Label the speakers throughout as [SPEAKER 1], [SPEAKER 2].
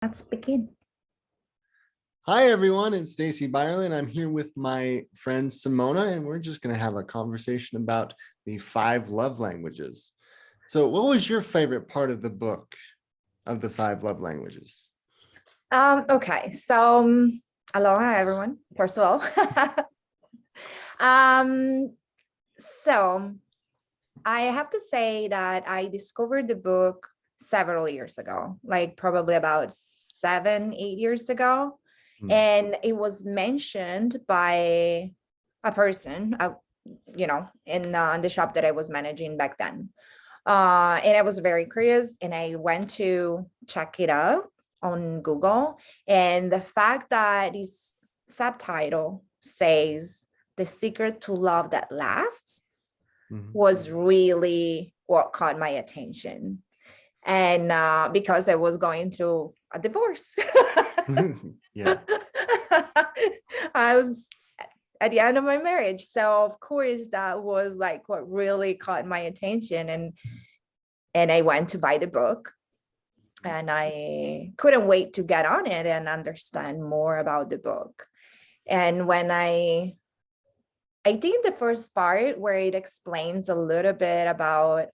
[SPEAKER 1] Let's begin.
[SPEAKER 2] Hi, everyone. It's Stacey Byerly, and I'm here with my friend Simona, and we're just going to have a conversation about the 5 love languages. So what was your favorite part of the book of the 5 love languages?
[SPEAKER 1] Okay, so aloha everyone, first of all. um, so I have to say that I discovered the book several years ago, like probably about 7, 8 years ago.
[SPEAKER 2] Hmm.
[SPEAKER 1] And it was mentioned by a person, in the shop that I was managing back then. And I was very curious and I went to check it out on Google. And the fact that this subtitle says "The Secret to Love That Lasts"
[SPEAKER 2] Mhm.
[SPEAKER 1] was really what caught my attention. And because I was going through a divorce.
[SPEAKER 2] Yeah.
[SPEAKER 1] I was at the end of my marriage. So of course that was like what really caught my attention. And I went to buy the book and I couldn't wait to get on it and understand more about the book. And when I think the first part where it explains a little bit about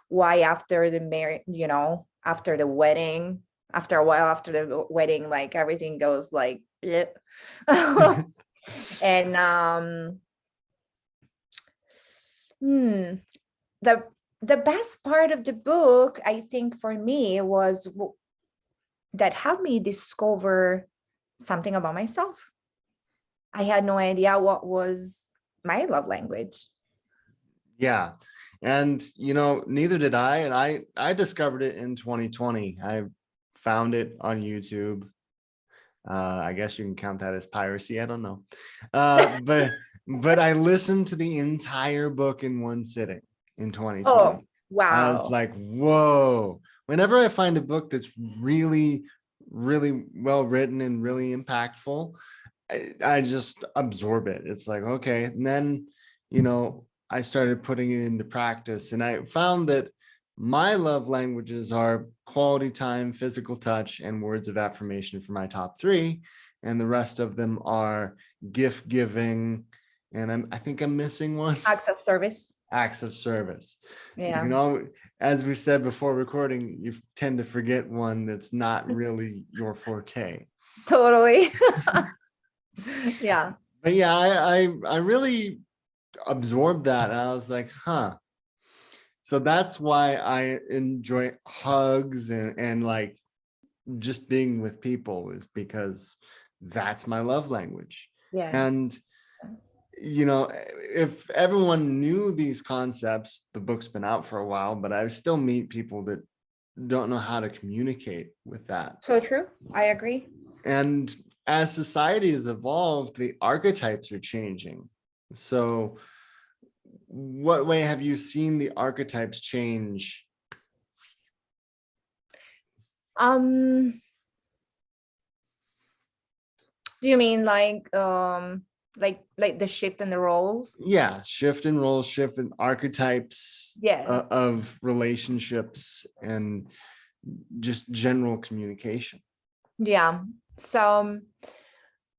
[SPEAKER 1] why after the marriage, after the wedding, after a while after the wedding, like everything goes like, bleh. And the the best part of the book, I think for me, was that helped me discover something about myself. I had no idea what was my love language.
[SPEAKER 2] Yeah. And, neither did I. And I discovered it in 2020. I found it on YouTube. I guess you can count that as piracy. I don't know. But I listened to the entire book in one sitting in
[SPEAKER 1] Oh,
[SPEAKER 2] 2020. I was
[SPEAKER 1] wow.
[SPEAKER 2] like, whoa. Whenever I find a book that's really, really well written and really impactful, I just absorb it. It's like, okay. And then, I started putting it into practice, and I found that my love languages are quality time, physical touch, and words of affirmation for my top 3. And the rest of them are gift giving. And I think I'm missing one.
[SPEAKER 1] Acts of service.
[SPEAKER 2] Acts of service.
[SPEAKER 1] Yeah,
[SPEAKER 2] As we said before recording, you tend to forget one that's not really your forte.
[SPEAKER 1] totally. Yeah.
[SPEAKER 2] But yeah, I really absorbed that. And I was like, huh. So that's why I enjoy hugs and like just being with people, is because that's my love language. And,
[SPEAKER 1] Yes. Yes.
[SPEAKER 2] if everyone knew these concepts, the book's been out for a while, but I still meet people that don't know how to communicate with that.
[SPEAKER 1] So true. I agree.
[SPEAKER 2] And as society has evolved, the archetypes are changing. So what way have you seen the archetypes change?
[SPEAKER 1] Um, do you mean like the shift in the roles?
[SPEAKER 2] Yeah, shift in roles, shift in archetypes
[SPEAKER 1] Yes.
[SPEAKER 2] of relationships, and just general communication.
[SPEAKER 1] Yeah. So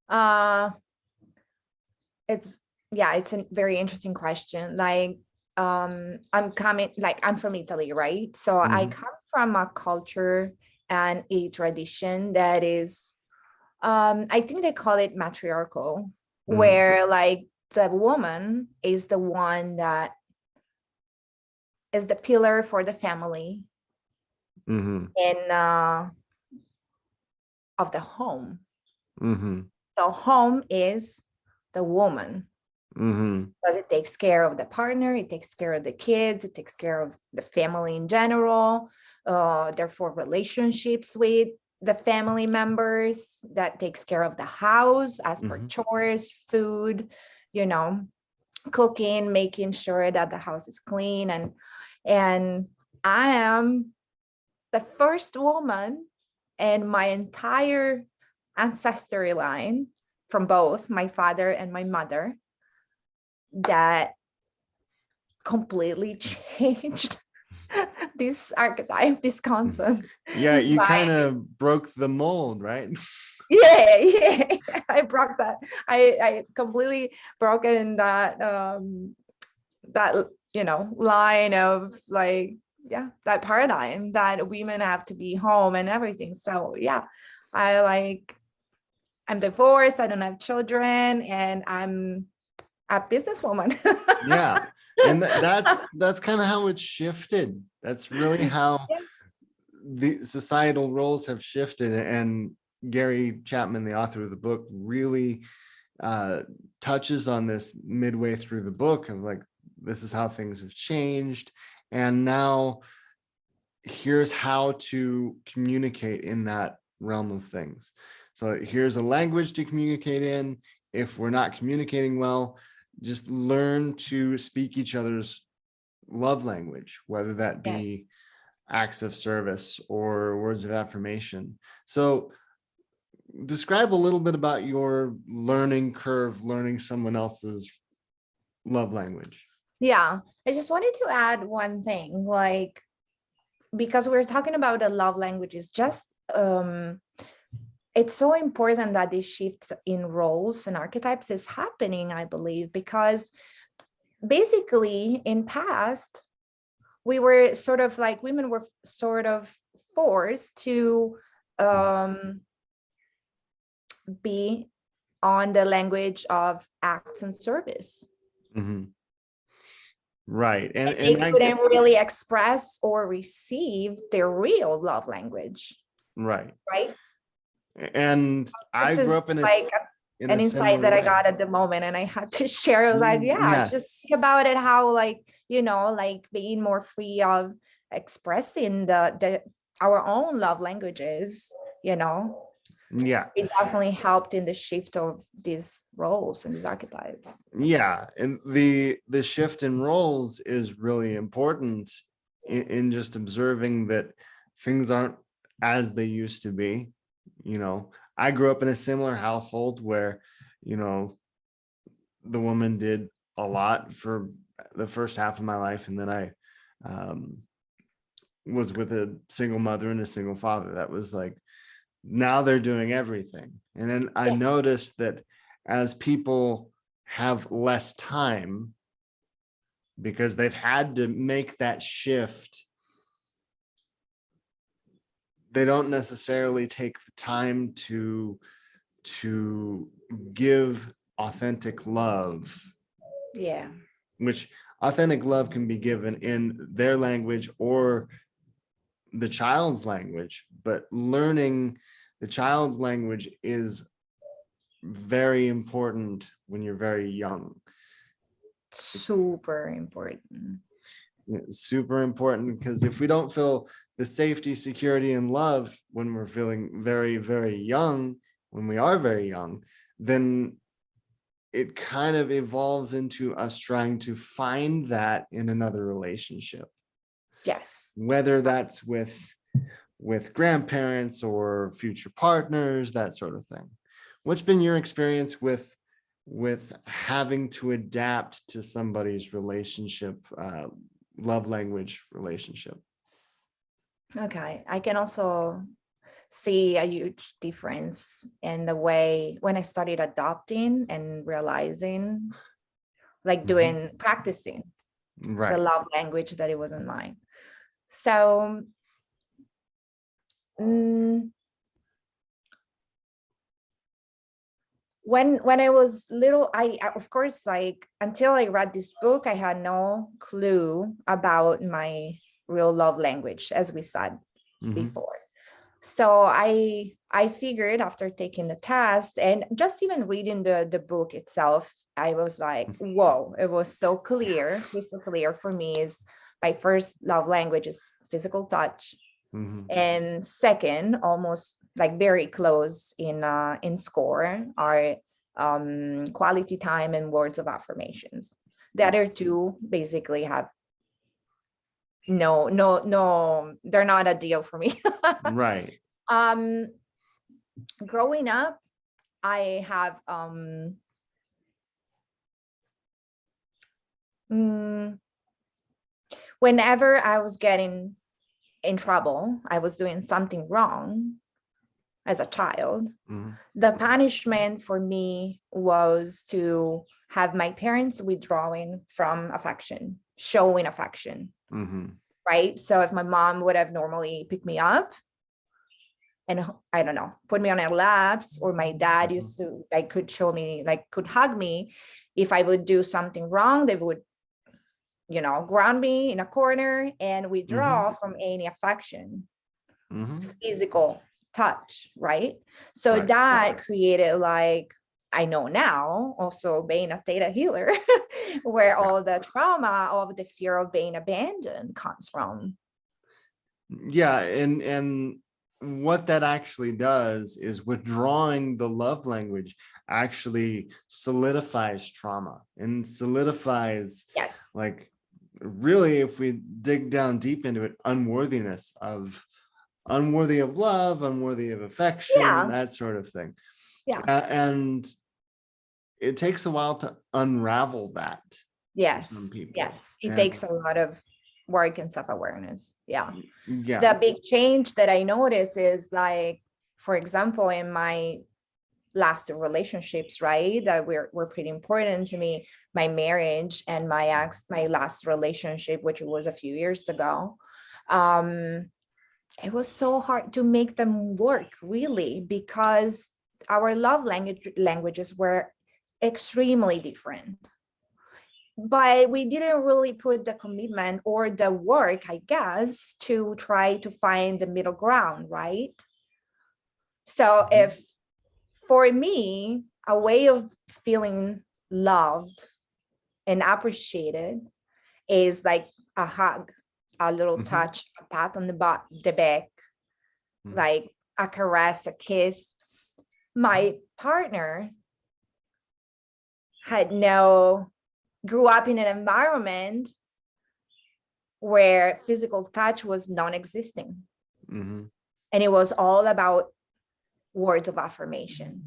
[SPEAKER 1] uh it's it's a very interesting question. Like I'm from Italy, right? So I
[SPEAKER 2] Mhm.
[SPEAKER 1] come from a culture and a tradition that is I think they call it matriarchal,
[SPEAKER 2] Mhm.
[SPEAKER 1] where like the woman is the one that is the pillar for the family
[SPEAKER 2] Mhm.
[SPEAKER 1] and of the home.
[SPEAKER 2] Mhm.
[SPEAKER 1] So home is the woman
[SPEAKER 2] Mhm.
[SPEAKER 1] because it takes care of the partner, it takes care of the kids, it takes care of the family in general. Therefore, relationships with the family members, that takes care of the house as per
[SPEAKER 2] Mhm.
[SPEAKER 1] chores, food, you know, cooking, making sure that the house is clean. And I am the first woman in my entire ancestry line from both my father and my mother that completely changed this archetype, this concept.
[SPEAKER 2] Yeah, you
[SPEAKER 1] But
[SPEAKER 2] kind of broke the mold, right?
[SPEAKER 1] yeah, I broke that. I completely broken that that line of like, yeah, that paradigm that women have to be home and everything. So yeah, I'm divorced, I don't have children, and I'm a businesswoman.
[SPEAKER 2] Yeah. And that's kind of how it's shifted. That's really how
[SPEAKER 1] Yeah.
[SPEAKER 2] the societal roles have shifted. And Gary Chapman, the author of the book, really touches on this midway through the book of like, this is how things have changed. And now here's how to communicate in that realm of things. So here's a language to communicate in. If we're not communicating well, just learn to speak each other's love language, whether that
[SPEAKER 1] Yeah.
[SPEAKER 2] be acts of service or words of affirmation. So describe a little bit about your learning curve, learning someone else's love language.
[SPEAKER 1] Yeah. I just wanted to add one thing, like, because we're talking about the love languages, just it's so important that this shift in roles and archetypes is happening, I believe, because basically in past, we were sort of like, women were sort of forced to be on the language of acts and service.
[SPEAKER 2] Mhm. Right.
[SPEAKER 1] And
[SPEAKER 2] And
[SPEAKER 1] they
[SPEAKER 2] I get
[SPEAKER 1] couldn't really express or receive their real love language,
[SPEAKER 2] right.
[SPEAKER 1] right?
[SPEAKER 2] And I
[SPEAKER 1] This
[SPEAKER 2] grew
[SPEAKER 1] is
[SPEAKER 2] up in
[SPEAKER 1] like
[SPEAKER 2] a
[SPEAKER 1] an insight
[SPEAKER 2] similar
[SPEAKER 1] that I
[SPEAKER 2] way.
[SPEAKER 1] got at the moment, and I had to share. I was like, yeah, just
[SPEAKER 2] Yes.
[SPEAKER 1] think about it, how like, like being more free of expressing the our own love languages,
[SPEAKER 2] Yeah.
[SPEAKER 1] it definitely helped in the shift of these roles and these archetypes.
[SPEAKER 2] Yeah. And the shift in roles is really important in just observing that things aren't as they used to be. I grew up in a similar household where, you know, the woman did a lot for the first half of my life, and then I um, was with a single mother and a single father. That was like, now they're doing everything. And then I
[SPEAKER 1] Yeah.
[SPEAKER 2] noticed that as people have less time because they've had to make that shift, they don't necessarily take the time to give authentic love,
[SPEAKER 1] Yeah.
[SPEAKER 2] which authentic love can be given in their language or the child's language, but learning the child's language is very important when you're very young.
[SPEAKER 1] Super important.
[SPEAKER 2] It's super important because if we don't feel the safety, security, and love when we're feeling very, very young, when we are very young, then it kind of evolves into us trying to find that in another relationship,
[SPEAKER 1] Yes.
[SPEAKER 2] whether that's with grandparents or future partners, that sort of thing. What's been your experience with having to adapt to somebody's relationship, love language relationship?
[SPEAKER 1] Okay. I can also see a huge difference in the way when I started adopting and realizing, like practicing the
[SPEAKER 2] Right.
[SPEAKER 1] love language that it wasn't mine. So mm, when I was little, of course, like until I read this book, I had no clue about my real love language, as we said before. So I figured after taking the test and just even reading the book itself, I was like, whoa, it was so clear, crystal clear for me is my first love language is physical touch. And second, almost like very close in score, are quality time and words of affirmations. The other two basically have no, they're not a deal for me.
[SPEAKER 2] Right.
[SPEAKER 1] um Growing up, I have mm, whenever I was getting in trouble, I was doing something wrong as a child, the punishment for me was to have my parents withdrawing from affection, showing affection, right? So if my mom would have normally picked me up and I don't know, put me on her laps, or my dad used to like could show me, like could hug me. If I would do something wrong, they would, ground me in a corner and withdraw from any affection, physical touch, right? So
[SPEAKER 2] Right.
[SPEAKER 1] that created, like, I know now, also being a theta healer, where all the trauma of the fear of being abandoned comes from.
[SPEAKER 2] Yeah, and what that actually does is withdrawing the love language actually solidifies trauma and solidifies,
[SPEAKER 1] Yes.
[SPEAKER 2] like, really, if we dig down deep into it, unworthy of love, unworthy of affection,
[SPEAKER 1] Yeah.
[SPEAKER 2] that sort of thing.
[SPEAKER 1] Yeah.
[SPEAKER 2] And it takes a while to unravel that for some
[SPEAKER 1] Yes.
[SPEAKER 2] people.
[SPEAKER 1] Yes. It
[SPEAKER 2] And
[SPEAKER 1] takes a lot of work and self-awareness. Yeah.
[SPEAKER 2] yeah.
[SPEAKER 1] The big change that I notice is, like, for example, in my last two relationships, right, that were pretty important to me, my marriage and my last relationship, which was a few years ago, it was so hard to make them work, really, because our love languages were extremely different, but we didn't really put the commitment or the work, I guess, to try to find the middle ground, right? So if, for me, a way of feeling loved and appreciated is like a hug, a little touch, a pat on the back, like a caress, a kiss. My partner grew up in an environment where physical touch was non-existing. And it was all about words of affirmation.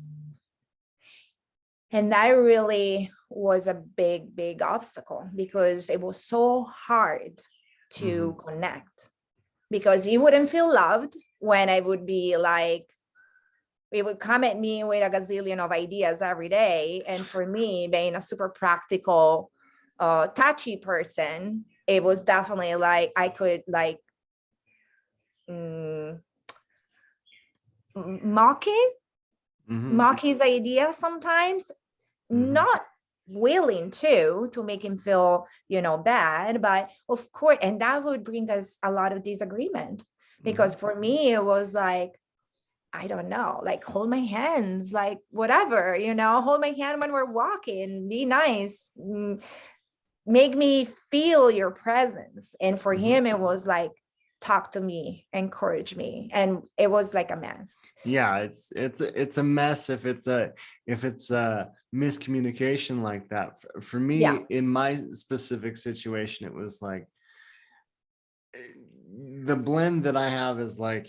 [SPEAKER 1] And that really was a big, big obstacle, because it was so hard to connect, because he wouldn't feel loved when I would be like, he would come at me with a gazillion of ideas every day. And for me, being a super practical, touchy person, it was definitely like I could like mock his idea sometimes, not willing to make him feel, bad, but of course, and that would bring us a lot of disagreement, because for me it was like, I don't know, like, hold my hands, like, whatever, hold my hand when we're walking, be nice, make me feel your presence. And for him, it was like, talk to me, encourage me. And it was like a mess.
[SPEAKER 2] Yeah, it's a mess if it's a miscommunication like that. For me,
[SPEAKER 1] Yeah.
[SPEAKER 2] in my specific situation, it was like the blend that I have is like,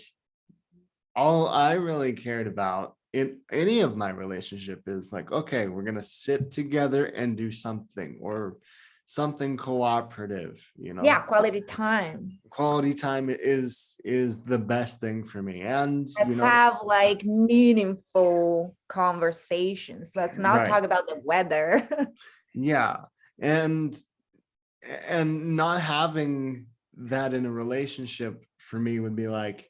[SPEAKER 2] all I really cared about in any of my relationship is like, okay, we're gonna sit together and do something, or something cooperative,
[SPEAKER 1] Yeah, quality time.
[SPEAKER 2] quality time is the best thing for me. And
[SPEAKER 1] Let's have like meaningful conversations. Let's not
[SPEAKER 2] right,
[SPEAKER 1] talk about the weather.
[SPEAKER 2] yeah, and not having that in a relationship for me would be like,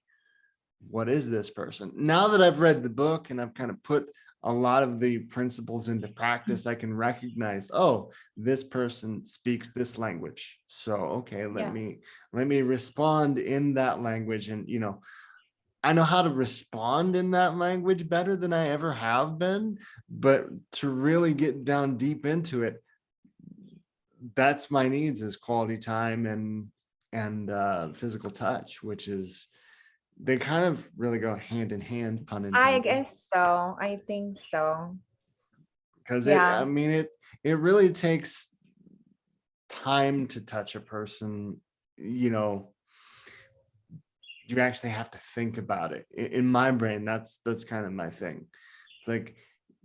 [SPEAKER 2] what is this person? Now that I've read the book and I've kind of put a lot of the principles into practice, I can recognize, oh, this person speaks this language. So, okay, let me respond in that language. And, I know how to respond in that language better than I ever have been, but to really get down deep into it, that's my needs, is quality time and physical touch, which is, they kind of really go hand in hand, pun intended.
[SPEAKER 1] I guess so. I think so.
[SPEAKER 2] Because
[SPEAKER 1] Yeah.
[SPEAKER 2] it really takes time to touch a person. You actually have to think about it. In my brain, that's kind of my thing. It's like,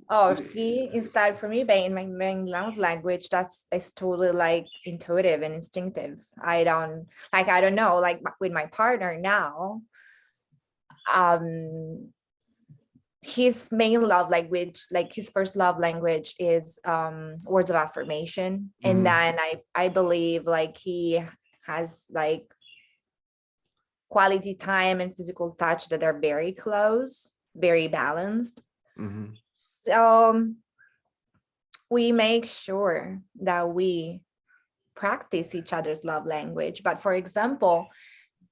[SPEAKER 1] Oh, see, instead for me being my main love language, it's totally like intuitive and instinctive. I don't know, like with my partner now, um, his main love language, like his first love language is words of affirmation. And
[SPEAKER 2] Mhm,
[SPEAKER 1] then I believe like he has like quality time and physical touch that are very close, very balanced.
[SPEAKER 2] mhm,
[SPEAKER 1] So we make sure that we practice each other's love language. But for example,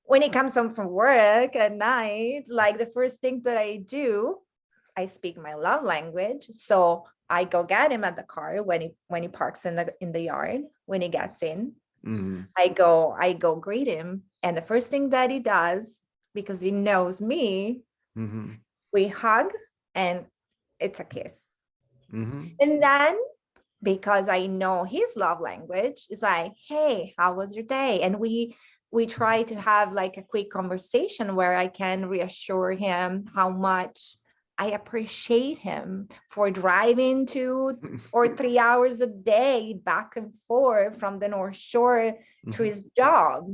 [SPEAKER 1] when he comes home from work at night, like the first thing that I do, I speak my love language. So I go get him at the car when he parks in the yard. When he gets in,
[SPEAKER 2] mhm,
[SPEAKER 1] I go greet him. And the first thing that he does, because he knows me,
[SPEAKER 2] mhm,
[SPEAKER 1] we hug and it's a kiss.
[SPEAKER 2] mhm.
[SPEAKER 1] And then because I know his love language, it's like, hey, how was your day? And we try to have like a quick conversation where I can reassure him how much I appreciate him for driving 2 or 3 hours a day back and forth from the North Shore to
[SPEAKER 2] Mhm.
[SPEAKER 1] his job,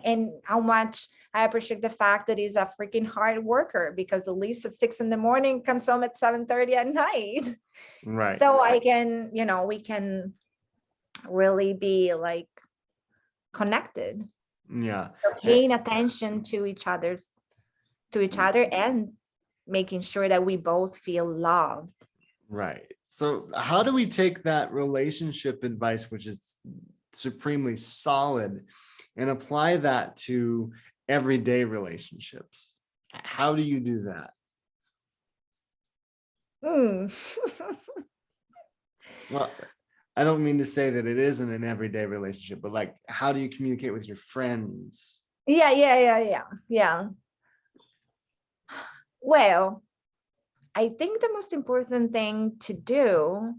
[SPEAKER 1] and how much I appreciate the fact that he's a freaking hard worker because he leaves at 6 in the morning, comes home at 7:30 at night.
[SPEAKER 2] Right.
[SPEAKER 1] So I can, we can really be like connected,
[SPEAKER 2] Yeah.
[SPEAKER 1] so
[SPEAKER 2] Eh,
[SPEAKER 1] paying attention to each other and making sure that we both feel loved.
[SPEAKER 2] Right. So how do we take that relationship advice, which is supremely solid, and apply that to everyday relationships? How do you do that?
[SPEAKER 1] Hmm.
[SPEAKER 2] Well, I don't mean to say that it isn't an everyday relationship, but like, how do you communicate with your friends?
[SPEAKER 1] Yeah. Well, I think the most important thing to do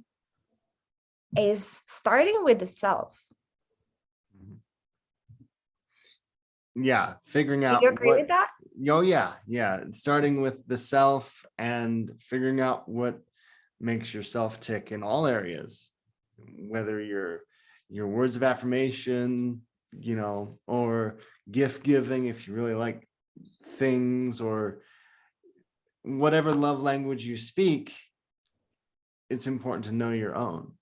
[SPEAKER 1] is starting with the self.
[SPEAKER 2] Yeah, figuring
[SPEAKER 1] Do you
[SPEAKER 2] out
[SPEAKER 1] agree with that?
[SPEAKER 2] what's, oh yeah, yeah, starting with the self and figuring out what makes yourself tick in all areas, whether your words of affirmation, or gift giving if you really like things, or whatever love language you speak, it's important to know your own.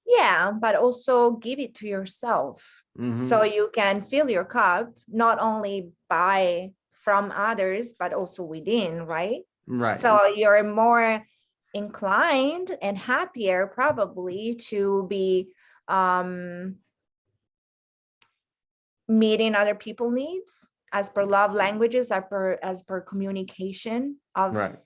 [SPEAKER 1] Yeah, but also give it to yourself so
[SPEAKER 2] Hmm.
[SPEAKER 1] you can fill your cup not only by from others but also within, right?
[SPEAKER 2] Right.
[SPEAKER 1] So you're more inclined and happier probably to be um meeting other people needs as per love languages, as per communication of.
[SPEAKER 2] Right.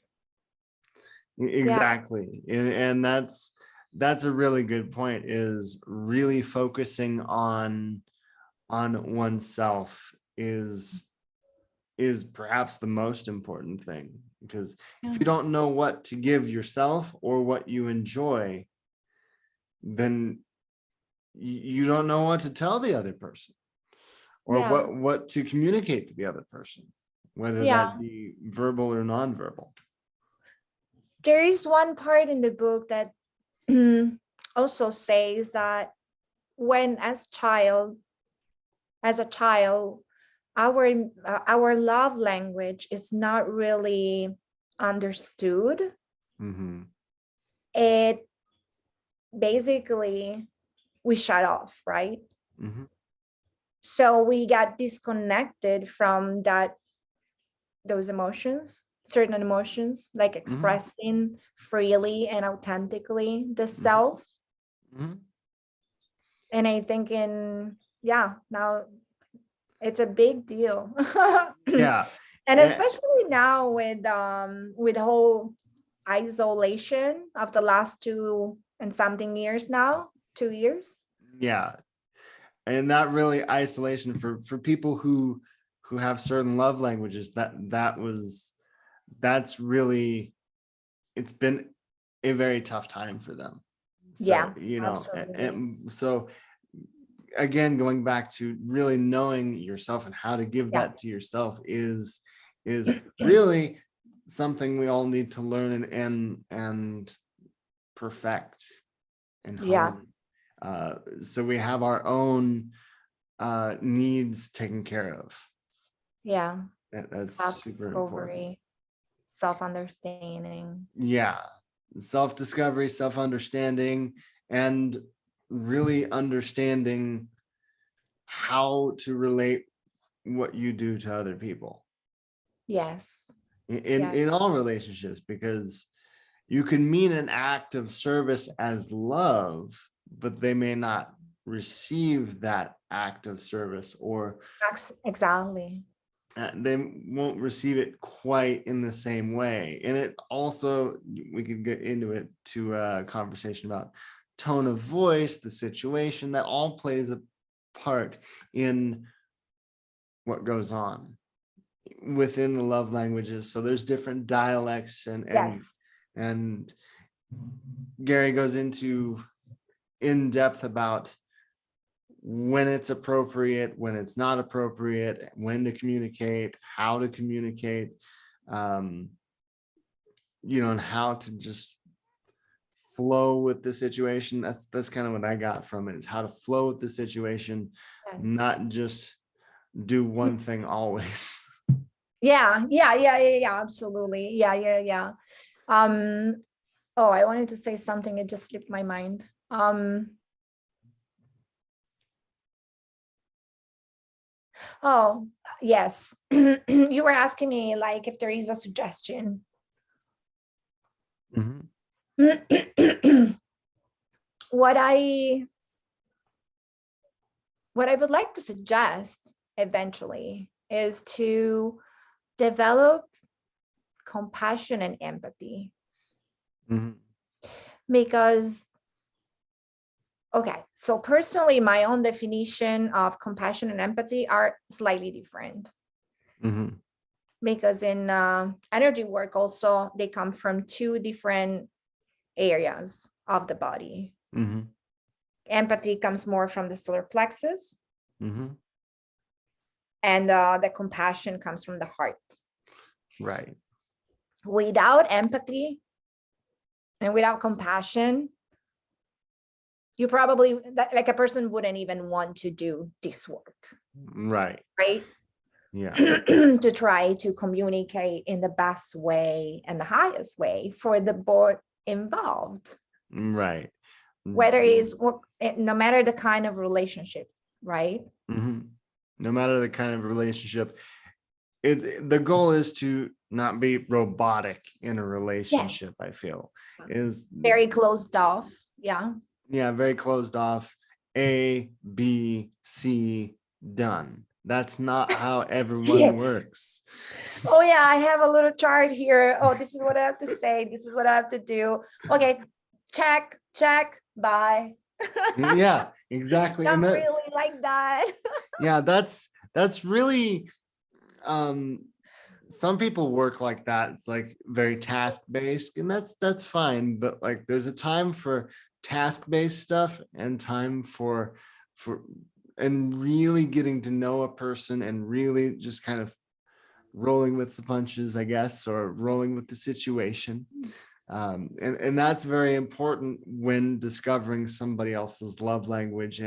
[SPEAKER 1] Yeah,
[SPEAKER 2] Exactly. And that's a really good point, is really focusing on oneself is perhaps the most important thing, because if
[SPEAKER 1] yeah,
[SPEAKER 2] you don't know what to give yourself or what you enjoy, then you don't know what to tell the other person, or
[SPEAKER 1] yeah,
[SPEAKER 2] what to communicate to the other person, whether that
[SPEAKER 1] yeah.
[SPEAKER 2] be verbal or nonverbal.
[SPEAKER 1] There is one part in the book that also says that when as a child, our love language is not really understood.
[SPEAKER 2] Hmm.
[SPEAKER 1] It basically we shut off, right?
[SPEAKER 2] Hmm.
[SPEAKER 1] So we got disconnected from those emotions, certain emotions, like
[SPEAKER 2] Hmm.
[SPEAKER 1] expressing freely and authentically the
[SPEAKER 2] Hmm.
[SPEAKER 1] self.
[SPEAKER 2] Hmm.
[SPEAKER 1] And I think yeah, now it's a big deal.
[SPEAKER 2] Yeah.
[SPEAKER 1] And
[SPEAKER 2] Eh,
[SPEAKER 1] especially now with the whole isolation of the last 2 and something years now, 2 years.
[SPEAKER 2] yeah. And that really isolation for people who have certain love languages, that's really, it's been a very tough time for them. So
[SPEAKER 1] Yeah, absolutely.
[SPEAKER 2] and so again, going back to really knowing yourself and how to give
[SPEAKER 1] Yeah.
[SPEAKER 2] that to yourself is really something we all need to learn and perfect and
[SPEAKER 1] Yeah.
[SPEAKER 2] hone. So we have our own needs taken care of.
[SPEAKER 1] Yeah.
[SPEAKER 2] That's super important.
[SPEAKER 1] Self-discovery, self-understanding.
[SPEAKER 2] Yeah. Self-discovery, self-understanding, and really understanding how to relate what you do to other people
[SPEAKER 1] Yes.
[SPEAKER 2] in
[SPEAKER 1] Yeah.
[SPEAKER 2] in all relationships, because you can mean an act of service as love, but they may not receive that act of service, or
[SPEAKER 1] Exactly.
[SPEAKER 2] they won't receive it quite in the same way. And it also, we could get into it to a conversation about tone of voice, the situation, that all plays a part in what goes on within the love languages. So there's different dialects,
[SPEAKER 1] Yes.
[SPEAKER 2] and Gary goes into in depth about when it's appropriate, when it's not appropriate, when to communicate, how to communicate, um, and how to just flow with the situation. That's kind of what I got from it, is how to flow with the situation,
[SPEAKER 1] Yeah.
[SPEAKER 2] not just do one thing always.
[SPEAKER 1] Yeah. Yeah. Yeah. Yeah. Yeah. Absolutely. Yeah. Yeah. Yeah. Um, oh, I wanted to say something. It just slipped my mind. Oh, yes. You were asking me like if there is a suggestion.
[SPEAKER 2] Mhm.
[SPEAKER 1] What I would like to suggest eventually is to develop compassion and empathy,
[SPEAKER 2] Mhm.
[SPEAKER 1] because okay, so personally my own definition of compassion and empathy are slightly different,
[SPEAKER 2] Mhm.
[SPEAKER 1] because in energy work also they come from two different areas of the body.
[SPEAKER 2] Mhm.
[SPEAKER 1] Empathy comes more from the solar plexus,
[SPEAKER 2] Mhm.
[SPEAKER 1] and the compassion comes from the heart.
[SPEAKER 2] Right.
[SPEAKER 1] Without empathy and without compassion, you probably, like a person wouldn't even want to do this work,
[SPEAKER 2] Right.
[SPEAKER 1] right?
[SPEAKER 2] Yeah.
[SPEAKER 1] To try to communicate in the best way and the highest way for the both involved,
[SPEAKER 2] Right.
[SPEAKER 1] whether it's no matter the kind of relationship, right?
[SPEAKER 2] Mhm. No matter the kind of relationship, it's the goal is to not be robotic in a
[SPEAKER 1] Yes.
[SPEAKER 2] relationship. I feel is,
[SPEAKER 1] Very closed off. Yeah.
[SPEAKER 2] yeah, very closed off. A, B, C, done. That's not how everyone
[SPEAKER 1] Yes.
[SPEAKER 2] works.
[SPEAKER 1] Oh yeah, I have a little chart here. Oh, this is what I have to say. This is what I have to do. Okay, check, check, bye.
[SPEAKER 2] Yeah, exactly. And
[SPEAKER 1] Not
[SPEAKER 2] that,
[SPEAKER 1] really like that.
[SPEAKER 2] yeah, that's really, um some people work like that. It's like very task based, and that's fine, but like there's a time for task based stuff and time for and really getting to know a person and really just kind of rolling with the punches, I guess, or rolling with the situation. And that's very important when discovering somebody else's love language,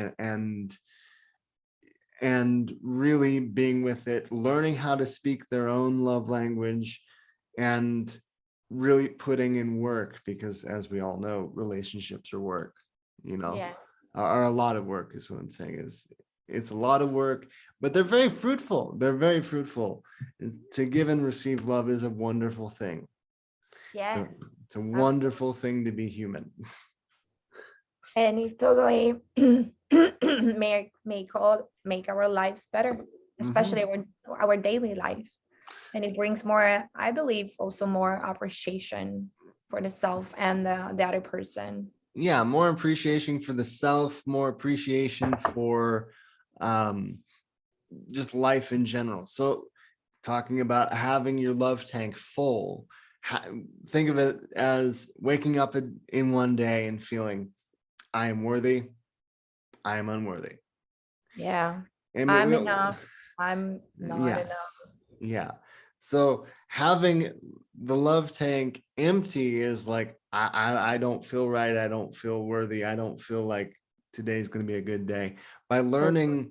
[SPEAKER 2] and really being with it, learning how to speak their own love language, and really putting in work, because as we all know, relationships are work,
[SPEAKER 1] Yeah.
[SPEAKER 2] are a lot of work, is what I'm saying. Is it's a lot of work, but they're very fruitful. They're very fruitful. To give and receive love is a wonderful thing. So
[SPEAKER 1] Yes.
[SPEAKER 2] it's a
[SPEAKER 1] Absolutely.
[SPEAKER 2] wonderful thing to be human.
[SPEAKER 1] And it totally make our lives better, especially
[SPEAKER 2] Mhm.
[SPEAKER 1] our daily life. And it brings more, I believe, also more appreciation for the self and the other person.
[SPEAKER 2] Yeah, more appreciation for the self, more appreciation for, um just life in general. So talking about having your love tank full, think of it as waking up in one day and feeling, I am worthy, I am unworthy.
[SPEAKER 1] Yeah.
[SPEAKER 2] And
[SPEAKER 1] I'm enough. I'm not
[SPEAKER 2] yes,
[SPEAKER 1] enough.
[SPEAKER 2] yeah. So having the love tank empty is like, I don't feel right. I don't feel worthy. I don't feel like today's going to be a good day. By learning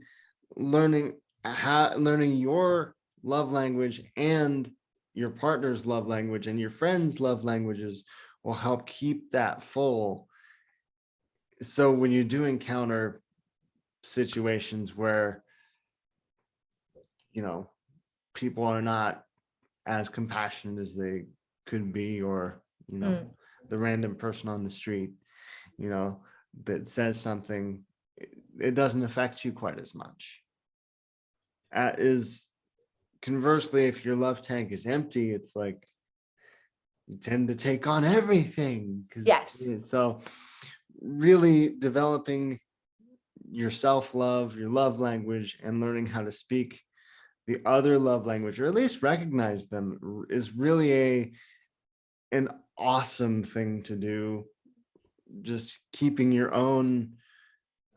[SPEAKER 2] your love language and your partner's love language and your friends' love languages will help keep that full. So when you do encounter situations where, people are not as compassionate as they could be, or, the random person on the street, that says something, it doesn't affect you quite as much. Is conversely, if your love tank is empty, it's like you tend to take on everything.
[SPEAKER 1] Yes.
[SPEAKER 2] So really developing your self-love, your love language, and learning how to speak the other love language, or at least recognize them, is really an awesome thing to do. Just keeping your own,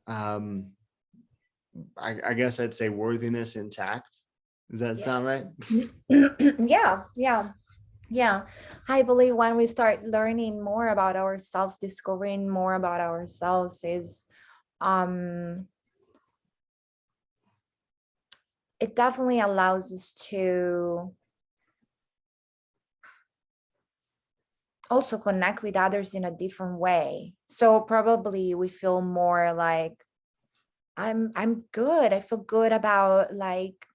[SPEAKER 2] I guess I'd say, worthiness intact. Does that sound right?
[SPEAKER 1] Yeah. I believe when we start learning more about ourselves, discovering more about ourselves, is it definitely allows us to also connect with others in a different way. So probably we feel more like, I'm good. I feel good about like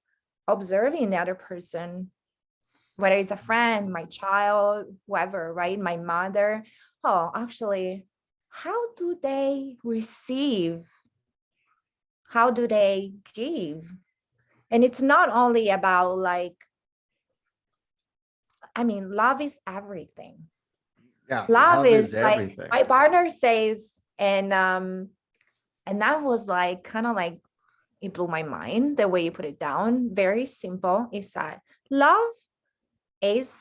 [SPEAKER 1] observing the other person, whether it's a friend, my child, whoever, right? My mother. Oh, actually, how do they receive? How do they give? And it's not only about like, love is everything.
[SPEAKER 2] Yeah,
[SPEAKER 1] Love is like
[SPEAKER 2] everything.
[SPEAKER 1] my partner says, and that was like kind of like, it blew my mind the way you put it down. Very simple. Is that love is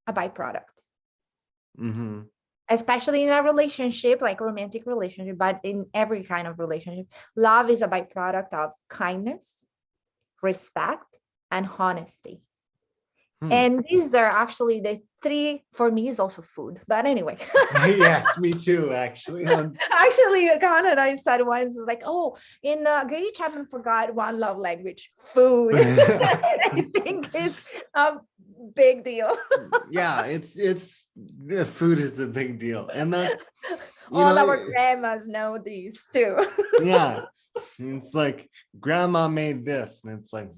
[SPEAKER 1] a byproduct, especially in a relationship, like romantic relationship, but in every kind of relationship, love is a byproduct of kindness, respect, and honesty. And these are actually the three. For me, is also food, but anyway.
[SPEAKER 2] Yes, me too, actually.
[SPEAKER 1] Actually, Kana and I said once, was like, oh, in Gary Chapman forgot one love language, food. I think it's a big deal.
[SPEAKER 2] Yeah, it's the food is a big deal, and that's
[SPEAKER 1] all our grandmas know these too.
[SPEAKER 2] Yeah, it's like grandma made this, and it's like,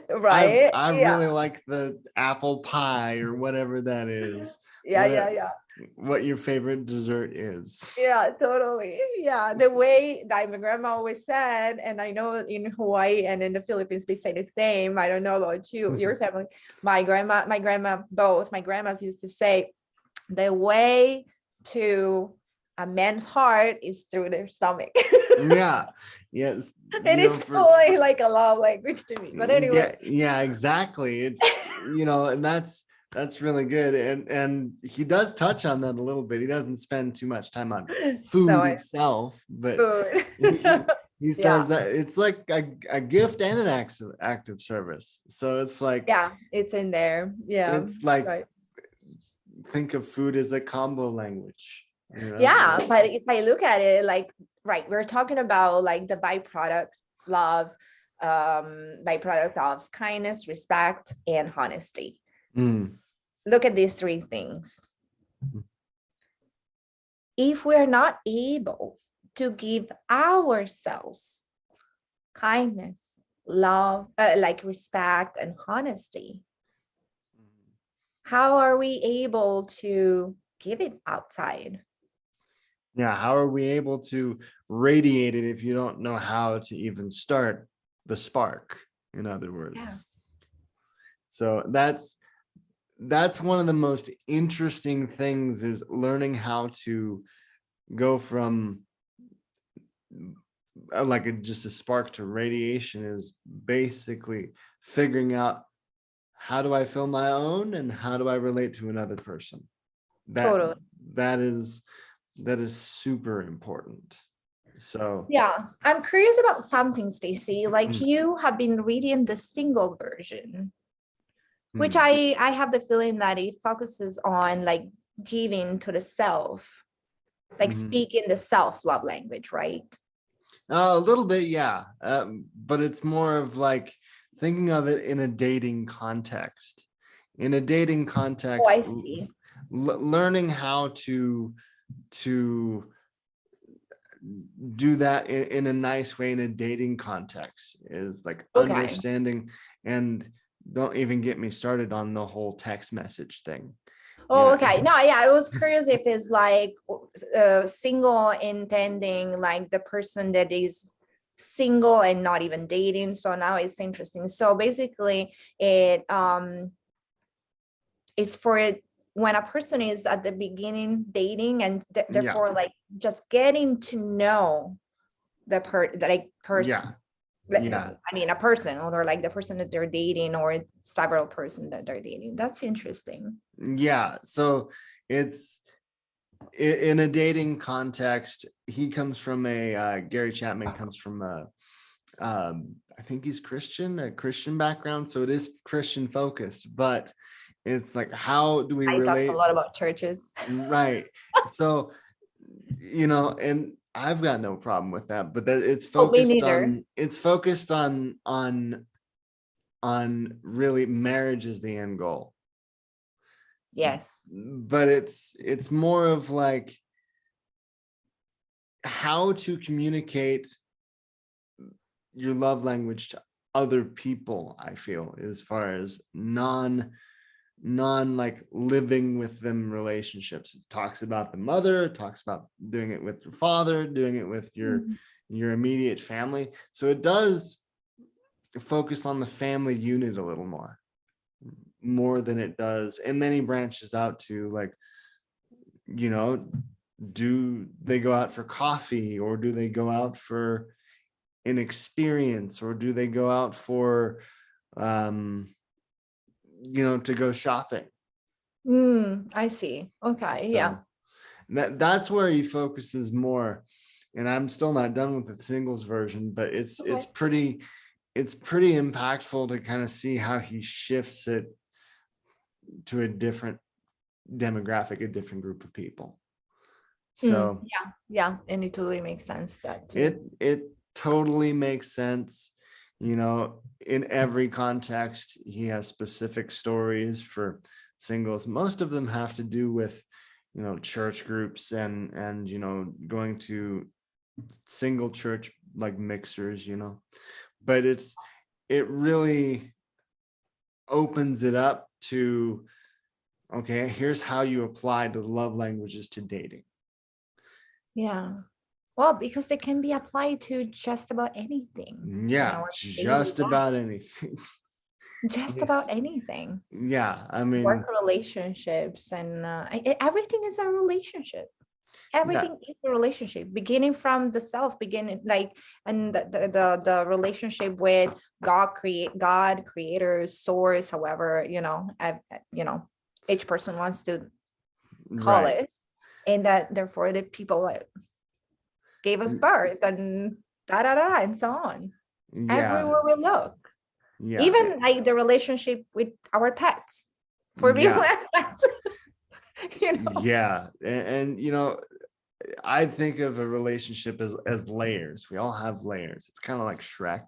[SPEAKER 1] right?
[SPEAKER 2] I really like the apple pie or whatever that is.
[SPEAKER 1] Yeah.
[SPEAKER 2] What your favorite dessert is.
[SPEAKER 1] Yeah, totally. Yeah, the way that my grandma always said, and I know in Hawaii and in the Philippines they say the same. I don't know about you, your family. My grandma, both my grandmas used to say, the way to a man's heart is through their stomach.
[SPEAKER 2] Yes.
[SPEAKER 1] It is totally like a love language to me. But anyway.
[SPEAKER 2] Yeah, exactly. It's and that's really good. And he does touch on that a little bit. He doesn't spend too much time on food itself, but
[SPEAKER 1] food.
[SPEAKER 2] he says that it's like a gift and an act of service. So it's like,
[SPEAKER 1] it's in there. Yeah.
[SPEAKER 2] It's like, think of food as a combo language.
[SPEAKER 1] Yeah, but if I look at it like, right, we're talking about like the byproduct, love, byproduct of kindness, respect, and honesty. Look at these three things. If we're not able to give ourselves kindness, love, like respect and honesty, how are we able to give it outside?
[SPEAKER 2] Yeah, how are we able to radiate it if you don't know how to even start the spark, in other words? So that's one of the most interesting things, is learning how to go from just a spark to radiation, is basically figuring out, how do I fill my own and how do I relate to another person?
[SPEAKER 1] Totally.
[SPEAKER 2] That is super important. So
[SPEAKER 1] yeah, I'm curious about something, Stacey. Like, you have been reading the single version. which I have the feeling that it focuses on like giving to the self, like speaking the self-love language, right?
[SPEAKER 2] A little bit, yeah. But it's more of like thinking of it in a dating context. In a dating
[SPEAKER 1] Oh,
[SPEAKER 2] context,
[SPEAKER 1] I see.
[SPEAKER 2] learning how to do that in a nice way in a dating context is like
[SPEAKER 1] Okay.
[SPEAKER 2] understanding. And don't even get me started on the whole text message thing.
[SPEAKER 1] Oh, okay. No, yeah, I was curious if it's like single intending like the person that is single and not even dating. So now it's interesting. So basically it's for it when a person is at the beginning dating and
[SPEAKER 2] Yeah,
[SPEAKER 1] therefore like just getting to know the person.
[SPEAKER 2] yeah, yeah,
[SPEAKER 1] I mean, a person or like the person that they're dating or several person that they're dating. That's interesting.
[SPEAKER 2] yeah. So it's in a dating context. He comes from Gary Chapman comes from I think he's a Christian background. So it is Christian focused, but it's like, how do we
[SPEAKER 1] I talked a
[SPEAKER 2] relate?
[SPEAKER 1] lot about churches.
[SPEAKER 2] Right. So, and I've got no problem with that, but that
[SPEAKER 1] Oh, me neither.
[SPEAKER 2] it's focused on really marriage is the end goal.
[SPEAKER 1] Yes.
[SPEAKER 2] But it's more of like how to communicate your love language to other people, I feel, as far as non like living with them relationships. It talks about the mother, it talks about doing it with your father, doing it with your immediate family. So it does focus on the family unit a little more than it does. And then he branches out to like, you know, do they go out for coffee, or do they go out for an experience, or do they go out for to go shopping?
[SPEAKER 1] I see. Okay. Yeah.
[SPEAKER 2] So that's where he focuses more. And I'm still not done with the singles version, but
[SPEAKER 1] Okay.
[SPEAKER 2] it's pretty impactful to kind of see how he shifts it to a different demographic, a different group of people. So
[SPEAKER 1] Yeah. Yeah. And it totally makes sense that too.
[SPEAKER 2] it totally makes sense. In every context, he has specific stories for singles. Most of them have to do with, church groups and going to single church like mixers, but it really opens it up to, okay, here's how you apply the love languages to dating.
[SPEAKER 1] Yeah. Well, because they can be applied to just about anything in
[SPEAKER 2] Yeah,
[SPEAKER 1] our daily
[SPEAKER 2] just
[SPEAKER 1] life.
[SPEAKER 2] about anything.
[SPEAKER 1] Just about anything.
[SPEAKER 2] Yeah, I
[SPEAKER 1] Work
[SPEAKER 2] mean,
[SPEAKER 1] relationships and everything is a relationship.
[SPEAKER 2] yeah,
[SPEAKER 1] Everything is a relationship, beginning from the self, beginning like, and the relationship with God, creator, source, however, each person wants to call
[SPEAKER 2] right.
[SPEAKER 1] it, and that therefore the people that gave us birth and da da da and so on.
[SPEAKER 2] Yeah,
[SPEAKER 1] Everywhere we look,
[SPEAKER 2] yeah,
[SPEAKER 1] even like the relationship with our pets, for being
[SPEAKER 2] yeah,
[SPEAKER 1] like pets,
[SPEAKER 2] yeah. And I think of a relationship as layers. We all have layers. It's kind of like Shrek.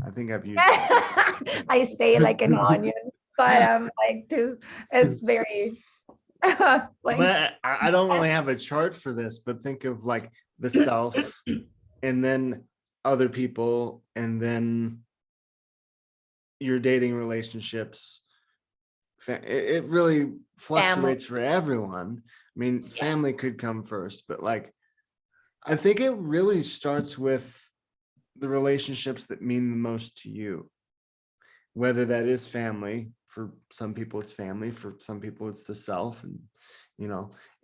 [SPEAKER 2] I think I've used that.
[SPEAKER 1] I say like an onion, but I'm like, it's very like,
[SPEAKER 2] But I don't really have a chart for this, but think of like the self, and then other people, and then your dating relationships. It really
[SPEAKER 1] family.
[SPEAKER 2] fluctuates for everyone. I mean,
[SPEAKER 1] Yeah.
[SPEAKER 2] family could come first, but like, I think it really starts with the relationships that mean the most to you, whether that is family. For some people it's family, for some people it's the self. And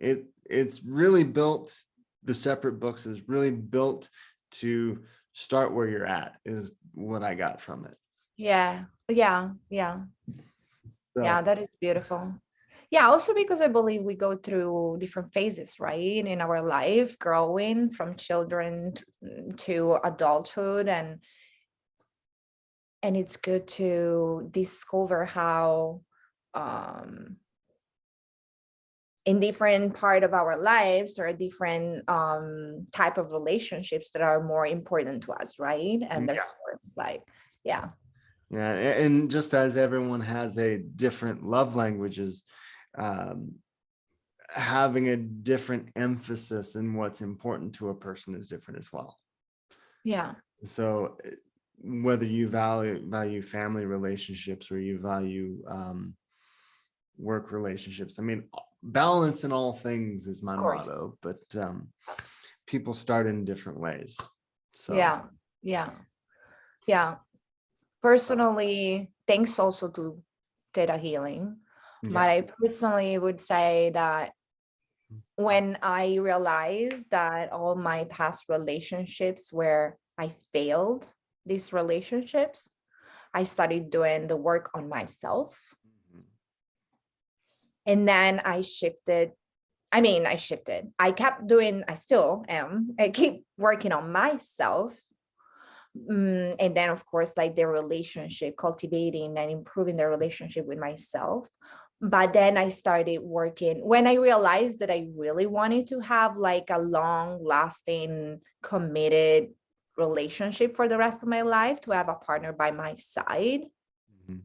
[SPEAKER 2] it's really built, the separate books is really built to start where you're at, is what I got from it.
[SPEAKER 1] Yeah. Yeah. Yeah. Yeah.
[SPEAKER 2] So
[SPEAKER 1] That is beautiful. Yeah. Also because I believe we go through different phases, right? In our life, growing from children to adulthood. And And it's good to discover how in different part of our lives, there are different type of relationships that are more important to us, right? And
[SPEAKER 2] Yeah.
[SPEAKER 1] therefore, like, yeah.
[SPEAKER 2] Yeah, and just as everyone has a different love languages, um, having a different emphasis in what's important to a person is different as well.
[SPEAKER 1] Yeah.
[SPEAKER 2] So whether you value family relationships or you value work relationships, I mean, balance in all things is my
[SPEAKER 1] Of course.
[SPEAKER 2] motto, but people start in different ways. So
[SPEAKER 1] Yeah. Yeah. Yeah. Personally, thanks also to theta healing. But
[SPEAKER 2] yeah.
[SPEAKER 1] I personally would say that when I realized that all my past relationships where I failed these relationships, I started doing the work on myself. And then I shifted. I kept doing, I still am, I keep working on myself. And then, of course, like the relationship, cultivating and improving the relationship with myself. But then I started working when I realized that I really wanted to have like a long lasting, committed relationship for the rest of my life, to have a partner by my side.
[SPEAKER 2] Mhm.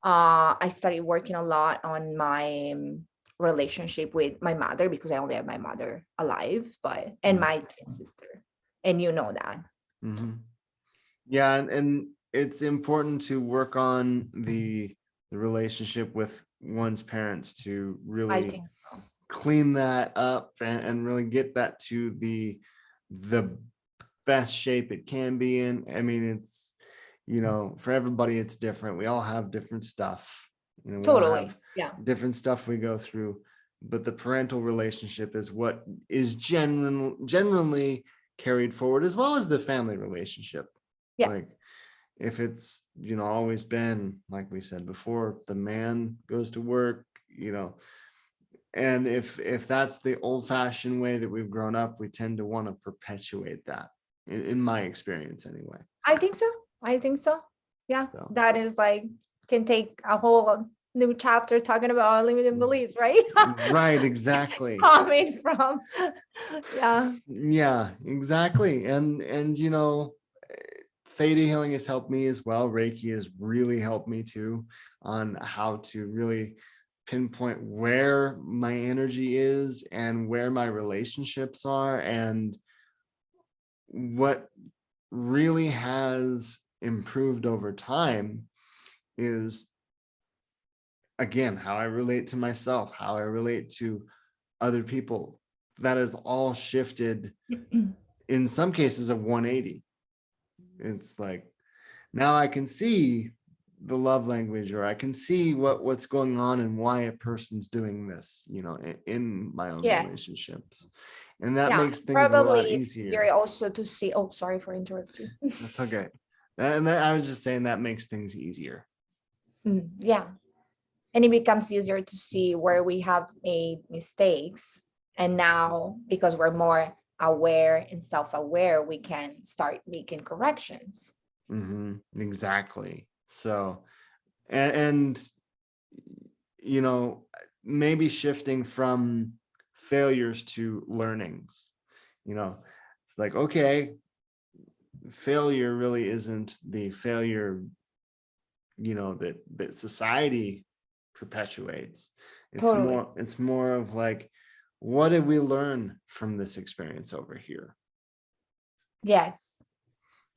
[SPEAKER 1] I started working a lot on my relationship with my mother, because I only have my mother alive, and my twin sister. And you know that.
[SPEAKER 2] Mhm. Yeah, and it's important to work on the relationship with one's parents to
[SPEAKER 1] I
[SPEAKER 2] really
[SPEAKER 1] think so.
[SPEAKER 2] clean that up and really get that to the best shape it can be in. I mean, it's, for everybody it's different. We all have different stuff. We all
[SPEAKER 1] Totally.
[SPEAKER 2] have
[SPEAKER 1] Yeah.
[SPEAKER 2] different stuff we go through, but the parental relationship is what is generally carried forward, as well as the family relationship.
[SPEAKER 1] Yeah.
[SPEAKER 2] Like, if it's, always been, like we said before, the man goes to work, and if that's the old-fashioned way that we've grown up, we tend to want to perpetuate that, in my experience anyway.
[SPEAKER 1] I think so. I think so. Yeah.
[SPEAKER 2] So
[SPEAKER 1] That is like, can take a whole new chapter talking about limiting beliefs, right?
[SPEAKER 2] right, exactly.
[SPEAKER 1] Coming from, yeah.
[SPEAKER 2] Yeah, exactly. And theta healing has helped me as well. Reiki has really helped me too, on how to really pinpoint where my energy is and where my relationships are, and what really has improved over time is, again, how I relate to myself, how I relate to other people. That has all shifted, in some cases, a 180. It's like, now I can see the love language, or I can see what's going on and why a person's doing this, in my own
[SPEAKER 1] Yes.
[SPEAKER 2] relationships. And that
[SPEAKER 1] Yeah.
[SPEAKER 2] makes things a
[SPEAKER 1] Probably
[SPEAKER 2] lot
[SPEAKER 1] it's easier
[SPEAKER 2] easier.
[SPEAKER 1] also to see. Oh, sorry for interrupting you.
[SPEAKER 2] That's okay. And I was just saying that makes things easier.
[SPEAKER 1] Yeah. And it becomes easier to see where we have made mistakes. And now, because we're more aware and self-aware, we can start making corrections.
[SPEAKER 2] Exactly. So, and you know, maybe shifting from failures to learnings. It's like, okay, failure really isn't the failure, that society perpetuates.
[SPEAKER 1] Totally.
[SPEAKER 2] It's more of like, what did we learn from this experience over here?
[SPEAKER 1] Yes.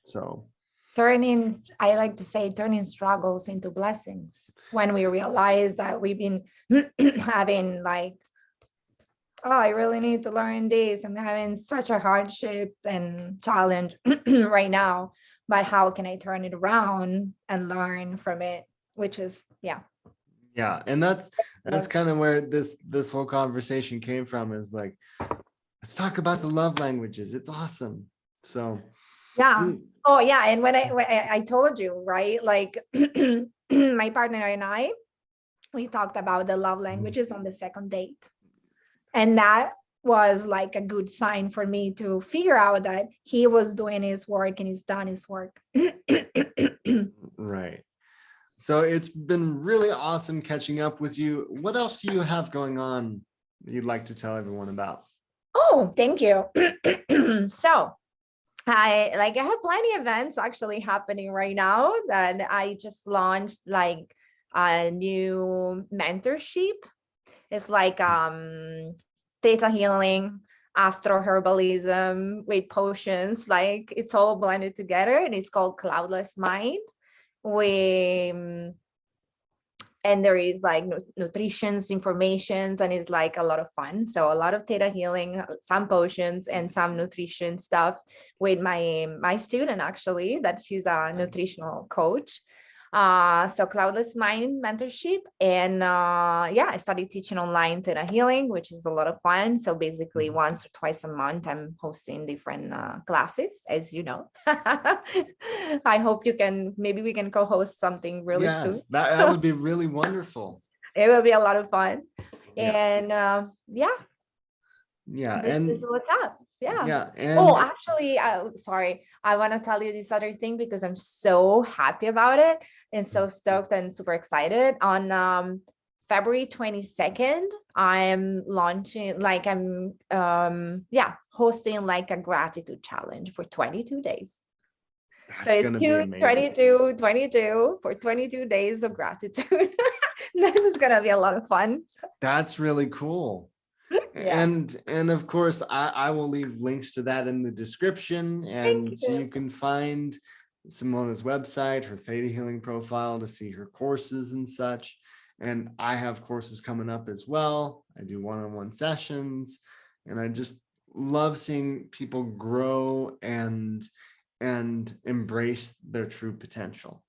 [SPEAKER 2] So
[SPEAKER 1] Turning, I like to say, turning struggles into blessings, when we realize that we've been having like, oh, I really need to learn this. I'm having such a hardship and challenge right now, but how can I turn it around and learn from it? Which is, yeah.
[SPEAKER 2] yeah, and that's kind of where this whole conversation came from, is like, let's talk about the love languages. It's awesome. So
[SPEAKER 1] Yeah.
[SPEAKER 2] mm,
[SPEAKER 1] Oh, yeah. And when I told you, right? Like my partner and I, we talked about the love languages on the second date. And that was like a good sign for me to figure out that he was doing his work and he's done his work.
[SPEAKER 2] Right. So it's been really awesome catching up with you. What else do you have going on that you'd like to tell everyone about?
[SPEAKER 1] Oh, thank you. So I have plenty of events actually happening right now that I just launched, like a new mentorship. It's like theta healing, astro herbalism with potions, like it's all blended together, and it's called Cloudless Mind. We and there is like nutrition's informations, and it's like a lot of fun. So a lot of theta healing, some potions, and some nutrition stuff with my student, actually, that she's a nutritional coach. So Cloudless Mind mentorship, and yeah, I started teaching online theta healing, which is a lot of fun. So basically once or twice a month I'm hosting different classes, as you know. I hope maybe we can co-host something really soon.
[SPEAKER 2] Yes, that would be really wonderful.
[SPEAKER 1] It will be a lot of fun.
[SPEAKER 2] Yeah.
[SPEAKER 1] And yeah,
[SPEAKER 2] Yeah.
[SPEAKER 1] this is
[SPEAKER 2] And
[SPEAKER 1] what's up. Yeah.
[SPEAKER 2] yeah.
[SPEAKER 1] Oh,
[SPEAKER 2] And
[SPEAKER 1] actually, sorry. I want to tell you this other thing because I'm so happy about it and so stoked and super excited. On February 22nd, I'm launching, like I'm hosting like a gratitude challenge for 22 days. So
[SPEAKER 2] that's
[SPEAKER 1] it's
[SPEAKER 2] going to be amazing.
[SPEAKER 1] 22 for 22 days of gratitude. This is gonna be a lot of fun.
[SPEAKER 2] That's really cool.
[SPEAKER 1] Yeah.
[SPEAKER 2] And of course, I will leave links to that in the description,
[SPEAKER 1] Thank
[SPEAKER 2] and so
[SPEAKER 1] you.
[SPEAKER 2] you can find Simona's website, her theta healing profile, to see her courses and such. And I have courses coming up as well. I do one-on-one sessions, and I just love seeing people grow and embrace their true potential.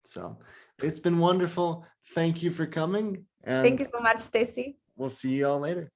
[SPEAKER 2] So it's been wonderful. Thank you for coming,
[SPEAKER 1] Thank
[SPEAKER 2] and
[SPEAKER 1] you so much, Stacey.
[SPEAKER 2] we'll see you all later.